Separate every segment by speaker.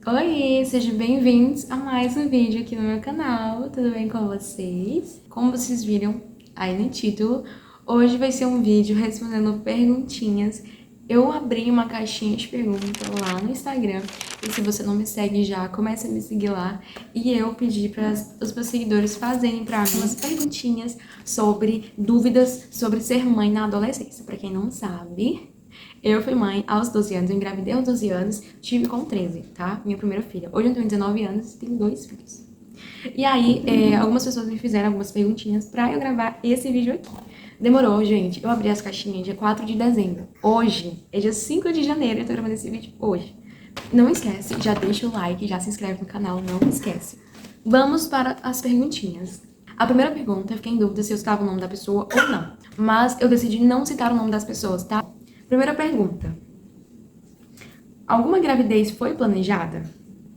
Speaker 1: Oi, sejam bem-vindos a mais um vídeo aqui no meu canal, tudo bem com vocês? Como vocês viram aí no título, hoje vai ser um vídeo respondendo perguntinhas. Eu abri uma caixinha de perguntas lá no Instagram, e se você não me segue já, comece a me seguir lá. E eu pedi para os meus seguidores fazerem para mim umas perguntinhas sobre dúvidas sobre ser mãe na adolescência. Para quem não sabe, eu fui mãe aos 12 anos, eu engravidei aos 12 anos, tive com 13, tá? Minha primeira filha. Hoje eu tenho 19 anos e tenho 2 filhos. E aí, algumas pessoas me fizeram algumas perguntinhas pra eu gravar esse vídeo aqui. Demorou, gente. Eu abri as caixinhas dia 4 de dezembro. Hoje é dia 5 de janeiro, eu tô gravando esse vídeo hoje. Não esquece, já deixa o like, já se inscreve no canal, não esquece. Vamos para as perguntinhas. A primeira pergunta, eu fiquei em dúvida se eu citava o nome da pessoa ou não. Mas eu decidi não citar o nome das pessoas, tá? Primeira pergunta. Alguma gravidez foi planejada?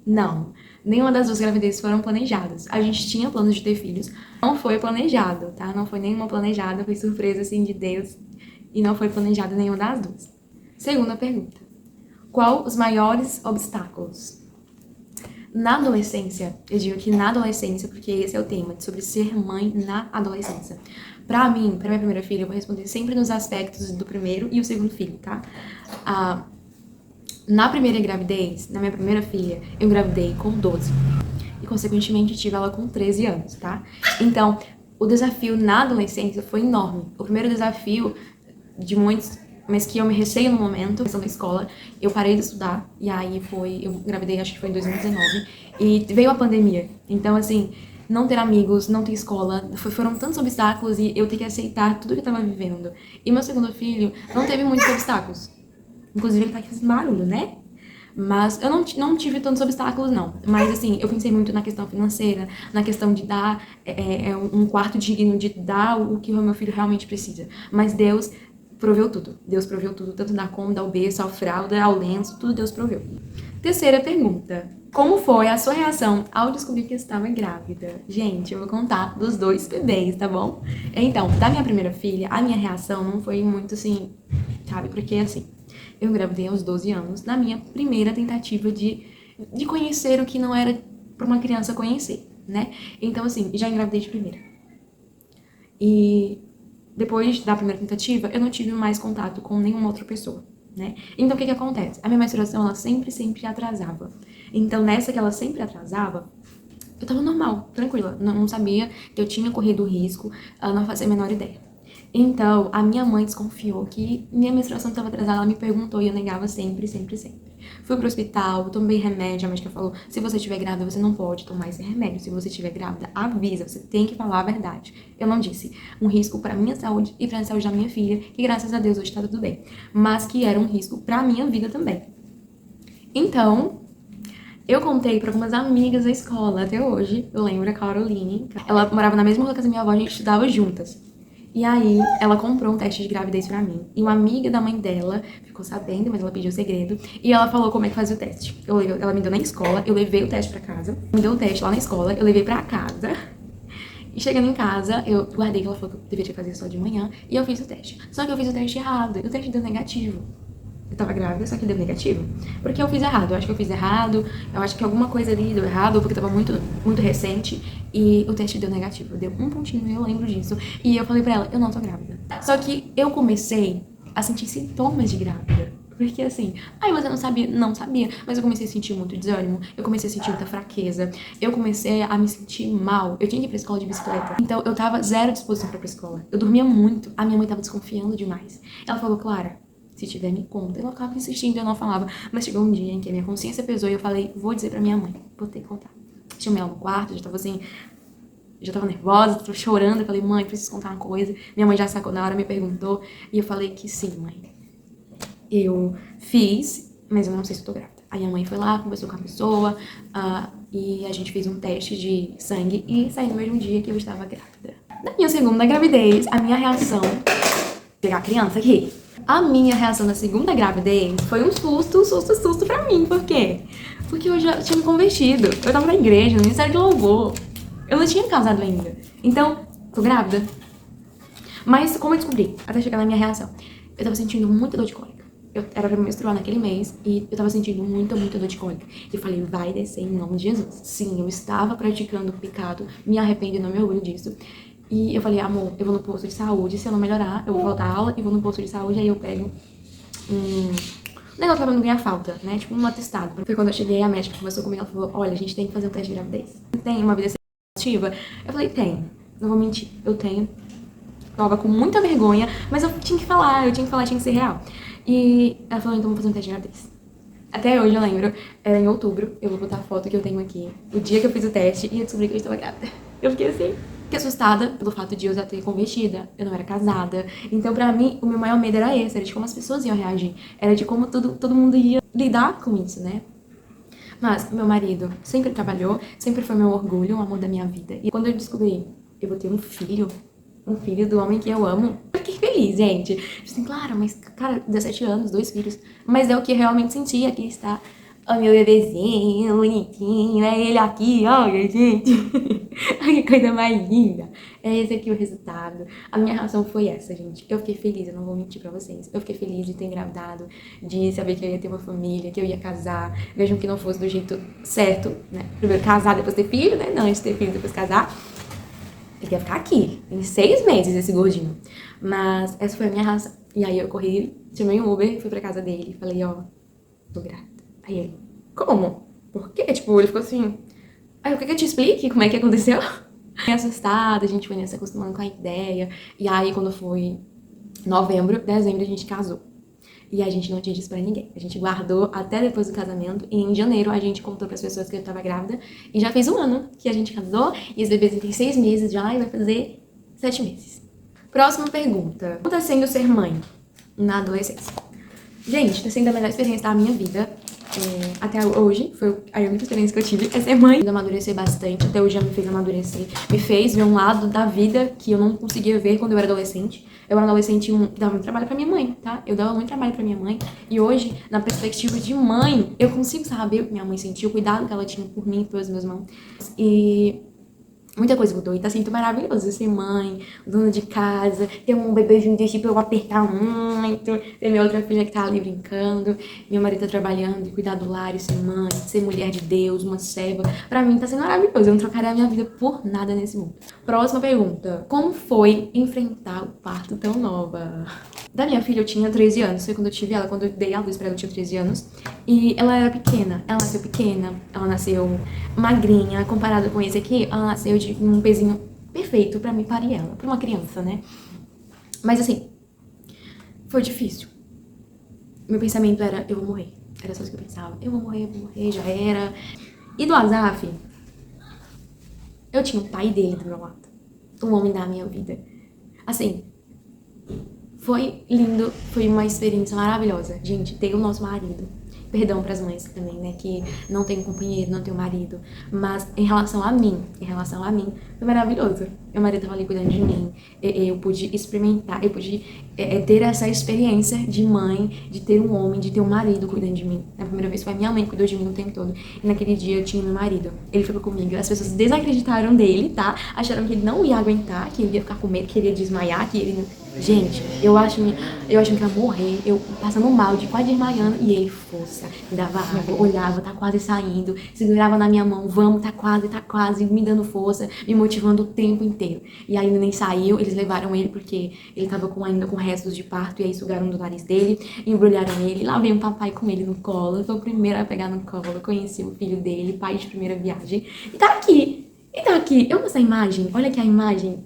Speaker 1: Não. Nenhuma das duas gravidezes foram planejadas. A gente tinha planos de ter filhos. Não foi planejado, tá? Não foi nenhuma planejada, foi surpresa assim de Deus. E não foi planejada nenhuma das duas. Segunda pergunta. Qual os maiores obstáculos? Na adolescência, eu digo que na adolescência, porque esse é o tema, sobre ser mãe na adolescência. Pra mim, pra minha primeira filha, eu vou responder sempre nos aspectos do primeiro e o segundo filho, tá? Na primeira gravidez, na minha primeira filha, eu engravidei com 12. E, consequentemente, tive ela com 13 anos, tá? Então, o desafio na adolescência foi enorme. O primeiro desafio de muitos, mas que eu me receio no momento, questão da escola, eu parei de estudar, e aí eu engravidei, acho que foi em 2019, e veio a pandemia. Então, assim, não ter amigos, não ter escola, foram tantos obstáculos e eu ter que aceitar tudo que eu tava vivendo. E meu segundo filho não teve muitos obstáculos. Inclusive, ele tá aqui fazendo barulho, né? Mas eu não tive tantos obstáculos, não. Mas, assim, eu pensei muito na questão financeira, na questão de dar um quarto digno, de dar o que o meu filho realmente precisa. Mas Deus proveu tudo. Deus proveu tudo, tanto da cômoda, ao berço, ao fralda, ao lenço, tudo Deus proveu. Terceira pergunta. Como foi a sua reação ao descobrir que estava grávida? Gente, eu vou contar dos 2 bebês, tá bom? Então, da minha primeira filha, a minha reação não foi muito assim, sabe? Porque, assim, eu engravidei aos 12 anos, na minha primeira tentativa de conhecer o que não era pra uma criança conhecer, né? Então, assim, já engravidei de primeira. E depois da primeira tentativa, eu não tive mais contato com nenhuma outra pessoa, né? Então, o que acontece? A minha menstruação, ela sempre atrasava. Então, nessa que ela sempre atrasava, eu tava normal, tranquila. Não sabia que eu tinha corrido risco, ela não fazia a menor ideia. Então, a minha mãe desconfiou que minha menstruação estava atrasada, ela me perguntou e eu negava sempre. Fui pro hospital, tomei remédio, a médica falou, se você estiver grávida, você não pode tomar esse remédio. Se você estiver grávida, avisa, você tem que falar a verdade. Eu não disse um risco pra minha saúde e pra saúde da minha filha, que graças a Deus hoje tá tudo bem, mas que era um risco pra minha vida também. Então, eu contei pra algumas amigas da escola, até hoje, eu lembro a Caroline, ela morava na mesma rua que a minha avó, a gente estudava juntas. E aí, ela comprou um teste de gravidez pra mim. E uma amiga da mãe dela ficou sabendo, mas ela pediu segredo. E ela falou como é que fazia o teste. Ela me deu na escola, eu levei o teste pra casa. Me deu o teste lá na escola, eu levei pra casa. E chegando em casa, eu guardei que ela falou que eu deveria fazer só de manhã. E eu fiz o teste. Só que eu fiz o teste errado. E o teste deu negativo. Eu tava grávida, só que deu negativo. Porque eu fiz errado. Eu acho que eu fiz errado. Eu acho que alguma coisa ali deu errado, porque tava muito recente. E o teste deu negativo. Deu um pontinho, eu lembro disso. E eu falei pra ela, eu não tô grávida. Só que eu comecei a sentir sintomas de grávida. Porque assim, você não sabia? Não sabia. Mas eu comecei a sentir muito desânimo. Eu comecei a sentir muita fraqueza. Eu comecei a me sentir mal. Eu tinha que ir pra escola de bicicleta. Então eu tava zero disposição pra ir pra escola. Eu dormia muito. A minha mãe tava desconfiando demais. Ela falou, Clara, se tiver, me conta. Eu ficava insistindo, eu não falava. Mas chegou um dia em que a minha consciência pesou e eu falei, vou dizer pra minha mãe. Vou ter que contar. Chamei ela no quarto, já tava assim, já tava nervosa, tava chorando. Eu falei, mãe, preciso contar uma coisa. Minha mãe já sacou na hora, me perguntou. E eu falei que sim, mãe. Eu fiz, mas eu não sei se eu tô grávida. Aí a mãe foi lá, conversou com a pessoa, e a gente fez um teste de sangue e saiu no mesmo dia que eu estava grávida. Na minha segunda gravidez, a minha reação... Vou pegar a criança aqui. A minha reação na segunda gravidez foi um susto pra mim. Por quê? Porque eu já tinha me convertido. Eu tava na igreja, no Ministério de Louvor. Eu não tinha casado ainda. Então, tô grávida. Mas como eu descobri, até chegar na minha reação, eu tava sentindo muita dor de cólica. eu era pra menstruar naquele mês e eu tava sentindo muita dor de cólica. E eu falei, vai descer em nome de Jesus. Sim, eu estava praticando pecado, me arrependo e não me orgulho disso. E eu falei, amor, eu vou no posto de saúde, se eu não melhorar, eu vou voltar à aula e vou no posto de saúde, aí eu pego um negócio pra não ganhar falta, né? Tipo um atestado. Foi quando eu cheguei, a médica conversou comigo, ela falou, olha, a gente tem que fazer um teste de gravidez. Tem uma vida sexual ativa? Eu falei, tem. Não vou mentir, eu tenho. Tava com muita vergonha, mas eu tinha que falar, tinha que ser real. E ela falou, então vou fazer um teste de gravidez. Até hoje eu lembro, era em outubro, eu vou botar a foto que eu tenho aqui, o dia que eu fiz o teste, e eu descobri que eu estava grávida. Eu fiquei assim, fiquei assustada pelo fato de eu já ter convertida, eu não era casada. Então pra mim, o meu maior medo era esse, era de como as pessoas iam reagir, era de como todo mundo ia lidar com isso, né? Mas meu marido sempre trabalhou, sempre foi meu orgulho, o amor da minha vida. E quando eu descobri, eu vou ter um filho do homem que eu amo, eu fiquei feliz, gente. Assim, claro, mas, cara, 17 anos, 2 filhos. Mas é o que eu realmente senti. Aqui está o meu bebezinho, bonitinho, né? Ele aqui, olha, gente. Ai, que coisa mais linda. É esse aqui o resultado. A minha reação foi essa, gente. Eu fiquei feliz, eu não vou mentir pra vocês. Eu fiquei feliz de ter engravidado, de saber que eu ia ter uma família, que eu ia casar. Vejam que não fosse do jeito certo, né? Primeiro casar, depois ter filho, né? Não, antes ter filho, depois casar. Ele ia ficar aqui, em 6 meses, esse gordinho. Mas essa foi a minha razão. E aí eu corri, chamei um Uber, fui pra casa dele. Falei, ó, tô grávida. Aí ele, como? Por quê? Tipo, ele ficou assim. Aí eu quer que eu te explique como é que aconteceu? Fiquei assustada, a gente foi se acostumando com a ideia. E aí quando foi novembro, dezembro, a gente casou. E a gente não tinha dito pra ninguém. A gente guardou até depois do casamento. E em janeiro a gente contou pras pessoas que eu tava grávida. E já fez 1 ano que a gente casou. E esse bebezinho tem 6 meses já e vai fazer 7 meses. Próxima pergunta. Como tá sendo ser mãe na adolescência? Gente, tá sendo a melhor experiência da minha vida. Até hoje, foi a única experiência que eu tive é ser mãe. Eu amadureci bastante, até hoje já me fez amadurecer. Me fez ver um lado da vida que eu não conseguia ver quando eu era adolescente. Eu era adolescente e dava muito trabalho pra minha mãe, tá? Eu dava muito trabalho pra minha mãe. E hoje, na perspectiva de mãe, eu consigo saber o que minha mãe sentiu, o cuidado que ela tinha por mim e pelos meus irmãos. E muita coisa mudou e tá sendo maravilhoso ser mãe, dona de casa, ter um bebezinho desse pra eu apertar muito, ter minha outra filha que tá ali brincando, meu marido tá trabalhando e cuidar do lar e ser mãe, ser mulher de Deus, uma serva. Pra mim tá sendo maravilhoso, eu não trocaria a minha vida por nada nesse mundo. Próxima pergunta. Como foi enfrentar o parto tão nova? Da minha filha eu tinha 13 anos, foi quando eu tive ela, quando eu dei a luz pra ela eu tinha 13 anos. E ela era pequena, ela nasceu magrinha, comparado com esse aqui, ela nasceu de um pezinho perfeito pra mim parir ela, pra uma criança, né? Mas assim, foi difícil. Meu pensamento era, eu vou morrer. Era só isso que eu pensava, eu vou morrer, já era. E do Azaf, eu tinha o pai dele do meu lado, o homem da minha vida. Assim, foi lindo, foi uma experiência maravilhosa. Gente, ter o nosso marido. Perdão pras mães também, né, que não tem um companheiro, não tem um marido. Mas em relação a mim, foi maravilhoso. Meu marido tava ali cuidando de mim. Eu pude experimentar, eu pude ter essa experiência de mãe, de ter um homem, de ter um marido cuidando de mim. Na primeira vez foi a minha mãe que cuidou de mim o tempo todo. E naquele dia eu tinha meu marido. Ele ficou comigo. As pessoas desacreditaram dele, tá? Acharam que ele não ia aguentar, que ele ia ficar com medo, que ele ia desmaiar, que ele não... Gente, eu acho que eu ia morrer, eu passando mal, de quase desmaiando, e ele, força, me dava água, olhava, tá quase saindo, segurava na minha mão, vamos, tá quase, me dando força, me motivando o tempo inteiro. E aí nem saiu, eles levaram ele porque ele tava ainda com restos de parto, e aí sugaram do nariz dele, embrulharam ele, lá veio um papai com ele no colo, eu fui o primeiro a pegar no colo, conheci o filho dele, pai de primeira viagem, e tá aqui. E tá aqui, eu amo essa imagem, olha aqui a imagem,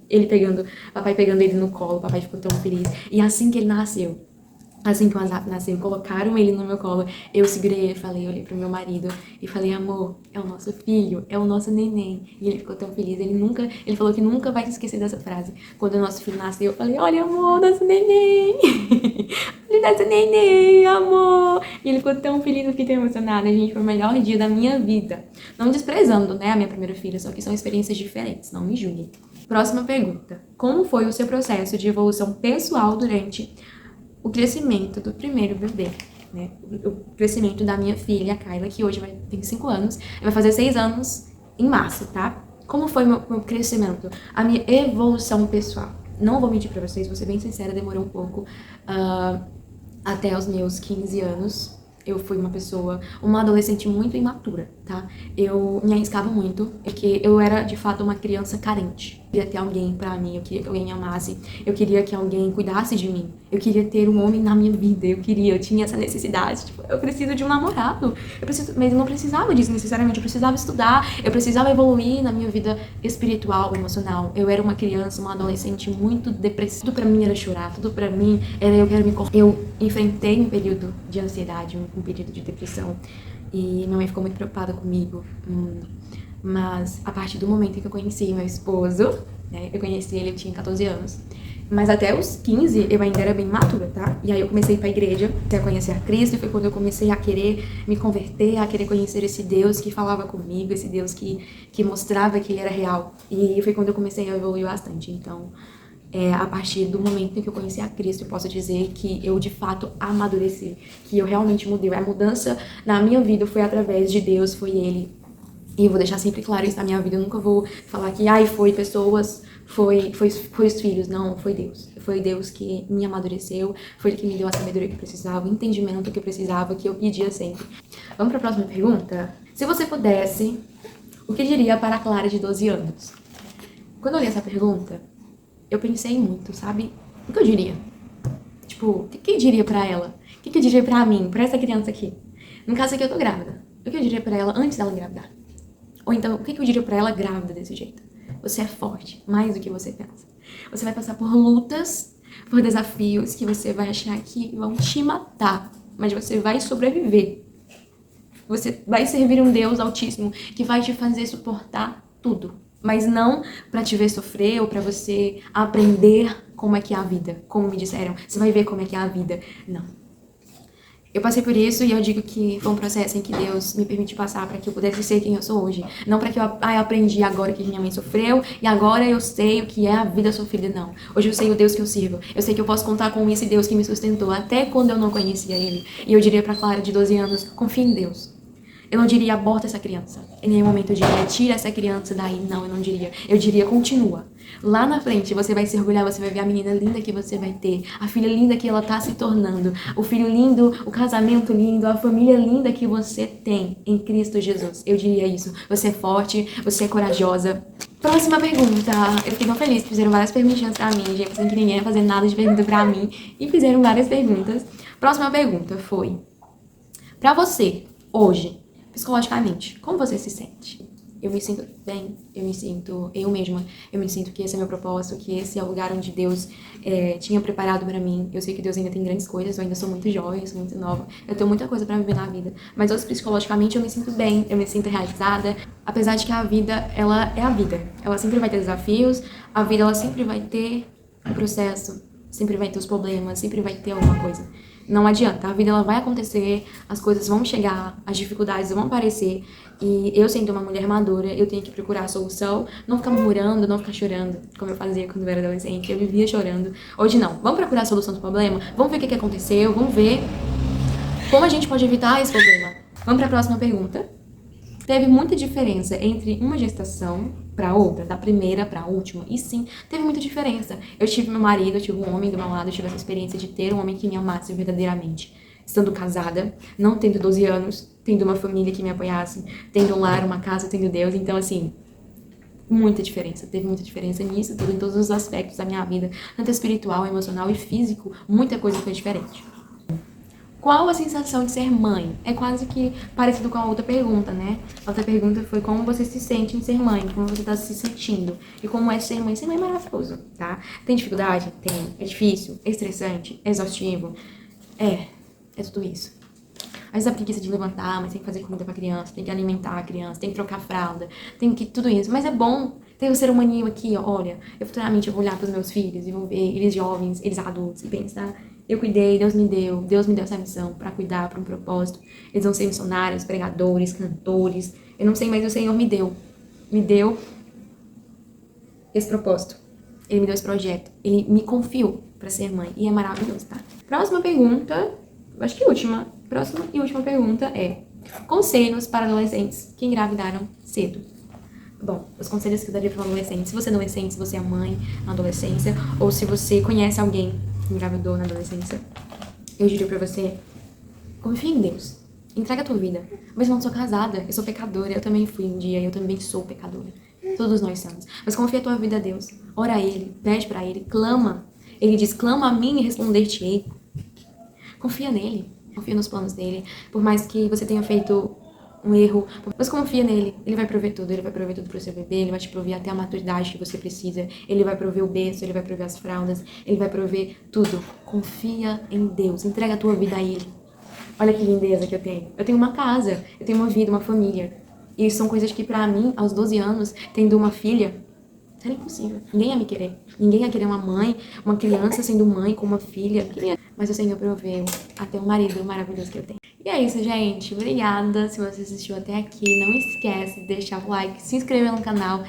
Speaker 1: papai pegando ele no colo, papai ficou tão feliz. E assim que ele nasceu, assim que o Azaf nasceu, colocaram ele no meu colo, eu segurei ele, olhei pro meu marido e falei, amor, é o nosso filho, é o nosso neném. E ele ficou tão feliz, ele falou que nunca vai se esquecer dessa frase. Quando o nosso filho nasceu, eu falei, olha amor, nosso neném, olha nosso neném, amor. E ele ficou tão feliz, eu fiquei tão emocionada, gente, foi o melhor dia da minha vida. Não desprezando, né, a minha primeira filha, só que são experiências diferentes, não me julguem. Próxima pergunta. Como foi o seu processo de evolução pessoal durante o crescimento do primeiro bebê, né? O crescimento da minha filha, a Kyla, que hoje tem 5 anos, vai fazer 6 anos em março, tá? Como foi meu crescimento? A minha evolução pessoal. Não vou mentir pra vocês, vou ser bem sincera, demorou um pouco. até os meus 15 anos. Eu fui uma adolescente muito imatura, tá? Eu me arriscava muito, porque eu era, de fato, uma criança carente. Eu queria ter alguém pra mim, eu queria que alguém me amasse, eu queria que alguém cuidasse de mim, eu queria ter um homem na minha vida, eu tinha essa necessidade, tipo, eu preciso de um namorado, mas eu não precisava disso necessariamente, eu precisava estudar, eu precisava evoluir na minha vida espiritual, emocional. Eu era uma criança, uma adolescente muito depressiva, tudo pra mim era chorar, tudo pra mim era eu quero me cortar. Eu enfrentei um período de ansiedade, um período de depressão, e minha mãe ficou muito preocupada comigo. Mas a partir do momento em que eu conheci meu esposo, né, eu conheci ele, eu tinha 14 anos, mas até os 15 eu ainda era bem matura, tá? E aí eu comecei a ir pra igreja, até conhecer a Cristo, e foi quando eu comecei a querer me converter, a querer conhecer esse Deus que falava comigo, esse Deus que mostrava que ele era real. E foi quando eu comecei a evoluir bastante. Então, a partir do momento em que eu conheci a Cristo, eu posso dizer que eu, de fato, amadureci, que eu realmente mudei. A mudança na minha vida foi através de Deus, foi Ele. E eu vou deixar sempre claro isso na minha vida. Eu nunca vou falar que, foi pessoas, foi os filhos. Não, foi Deus. Foi Deus que me amadureceu, foi Ele que me deu a sabedoria que eu precisava, o entendimento que eu precisava, que eu pedia sempre. Vamos para a próxima pergunta? Se você pudesse, o que diria para a Clara de 12 anos? Quando eu li essa pergunta, eu pensei muito, sabe? O que eu diria? Tipo, o que eu diria pra ela? O que eu diria pra mim, pra essa criança aqui? No caso aqui, eu tô grávida. O que eu diria pra ela antes dela engravidar? Ou então, o que eu diria pra ela grávida desse jeito? Você é forte, mais do que você pensa. Você vai passar por lutas, por desafios que você vai achar que vão te matar, mas você vai sobreviver. Você vai servir um Deus altíssimo que vai te fazer suportar tudo. Mas não pra te ver sofrer ou pra você aprender como é que é a vida. Como me disseram, você vai ver como é que é a vida. Não. Eu passei por isso e eu digo que foi um processo em que Deus me permitiu passar para que eu pudesse ser quem eu sou hoje. Não para que eu aprendi agora que minha mãe sofreu e agora eu sei o que é a vida sofrida, não. Hoje eu sei o Deus que eu sirvo. Eu sei que eu posso contar com esse Deus que me sustentou até quando eu não conhecia Ele. E eu diria pra Clara de 12 anos, confie em Deus. Eu não diria aborta essa criança. Em nenhum momento eu diria tira essa criança daí. Não, eu não diria. Eu diria continua. Lá na frente você vai se orgulhar, você vai ver a menina linda que você vai ter, a filha linda que ela tá se tornando, o filho lindo, o casamento lindo, a família linda que você tem em Cristo Jesus. Eu diria isso. Você é forte, você é corajosa. Próxima pergunta. Eu fiquei tão feliz que fizeram várias perguntinhas pra mim, gente, pensando que ninguém ia fazer nada de pergunta pra mim, e fizeram várias perguntas. Próxima pergunta foi: pra você, hoje, psicologicamente, como você se sente? Eu me sinto bem, eu me sinto eu mesma, eu me sinto que esse é meu propósito, que esse é o lugar onde Deus tinha preparado pra mim. Eu sei que Deus ainda tem grandes coisas, eu ainda sou muito jovem, sou muito nova, eu tenho muita coisa pra viver na vida, mas hoje psicologicamente eu me sinto bem, eu me sinto realizada, apesar de que a vida, ela é a vida, ela sempre vai ter desafios, a vida ela sempre vai ter um processo, sempre vai ter os problemas, sempre vai ter alguma coisa. Não adianta, a vida ela vai acontecer, as coisas vão chegar, as dificuldades vão aparecer, e eu, sendo uma mulher madura, eu tenho que procurar a solução, não ficar murmurando, não ficar chorando, como eu fazia quando eu era adolescente, eu vivia chorando. Hoje não, vamos procurar a solução do problema, vamos ver o que aconteceu, vamos ver como a gente pode evitar esse problema. Vamos para a próxima pergunta. Teve muita diferença entre uma gestação para outra, da primeira para a última? E sim, teve muita diferença. Eu tive meu marido, eu tive um homem do meu lado, eu tive essa experiência de ter um homem que me amasse verdadeiramente. Estando casada, não tendo 12 anos, tendo uma família que me apoiasse, tendo um lar, uma casa, tendo Deus. Então, assim, muita diferença. Teve muita diferença nisso, tudo, em todos os aspectos da minha vida, tanto espiritual, emocional e físico, muita coisa foi diferente. Qual a sensação de ser mãe? É quase que parecido com a outra pergunta, né? A outra pergunta foi como você se sente em ser mãe, como você tá se sentindo. E como é ser mãe? Ser mãe é maravilhoso, tá? Tem dificuldade? Tem. É difícil? É estressante? É exaustivo? É tudo isso. Às vezes a preguiça de levantar, mas tem que fazer comida pra criança, tem que alimentar a criança, tem que trocar fralda, tem que tudo isso. Mas é bom ter o ser humaninho aqui, ó. Olha, eu futuramente eu vou olhar pros meus filhos e vou ver eles jovens, eles adultos e pensar, eu cuidei, Deus me deu essa missão pra cuidar, pra um propósito. Eles vão ser missionários, pregadores, cantores. Eu não sei, mas o Senhor me deu esse propósito. Ele me deu esse projeto. Ele me confiou pra ser mãe. E é maravilhoso, tá? Próxima pergunta, acho que última. Próxima e última pergunta é: conselhos para adolescentes que engravidaram cedo. Bom, os conselhos que eu daria para um adolescente, se você é adolescente, se você é mãe na adolescência, ou se você conhece alguém que engravidou na adolescência, eu diria pra você, confia em Deus. Entrega a tua vida. Mas eu não sou casada, eu sou pecadora, eu também fui um dia, eu também sou pecadora. Todos nós somos. Mas confia a tua vida a Deus. Ora a Ele, pede pra Ele, clama. Ele diz, clama a mim e responder-te-ei. Confia nele, confia nos planos dele. Por mais que você tenha feito um erro, mas confia nele. Ele vai prover tudo. Ele vai prover tudo pro seu bebê, ele vai te prover até a maturidade que você precisa. Ele vai prover o berço, ele vai prover as fraldas, ele vai prover tudo. Confia em Deus. Entrega a tua vida a Ele. Olha que lindeza que eu tenho. Eu tenho uma casa, eu tenho uma vida, uma família. E são coisas que pra mim, aos 12 anos, tendo uma filha, era impossível. Ninguém ia me querer. Ninguém ia querer uma mãe, uma criança sendo mãe com uma filha. Mas o Senhor proveu até o marido maravilhoso que eu tenho. E é isso, gente. Obrigada se você assistiu até aqui. Não esquece de deixar o like, se inscrever no canal